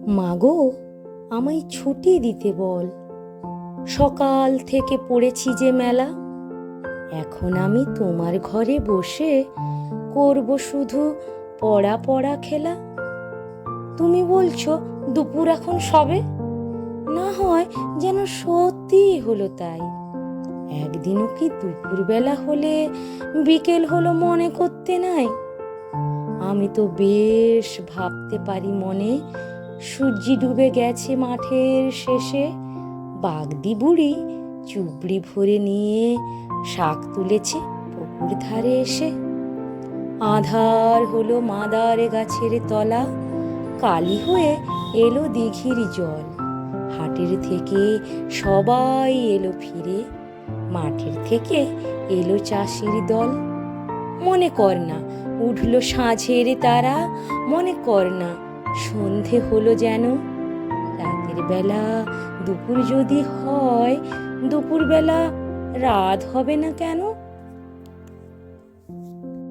মাগো, আমায় ছুটি দিতে বল। সকাল থেকে পড়েছি যে মেলা, এখন আমি তোমার ঘরে বসে করব শুধু পড়া পড়া খেলা। তুমি বলছো দুপুর এখন সবে, না হয় যেন সত্যিই হলো তাই। একদিনও কি দুপুরবেলা হলে বিকেল হলো মনে করতে নাই? আমি তো বেশ ভাবতে পারি মনে, সূর্যি ডুবে গেছে মাঠের শেষে। বাগদি বুড়ি চুবড়ি ভরে নিয়ে শাক তুলেছে পুকুর ধারে এসে। আঁধার হলো মাদার গাছের তলা, কালি হয়ে এলো দিঘির জল। হাটের থেকে সবাই এলো ফিরে, মাঠের থেকে এলো চাষির দল। মনে কর না উঠল সাঁঝের তারা, মনে কর না সন্ধে হলো যেন। রাতের বেলা দুপুর যদি হয়, দুপুরবেলা রাত হবে না কেন?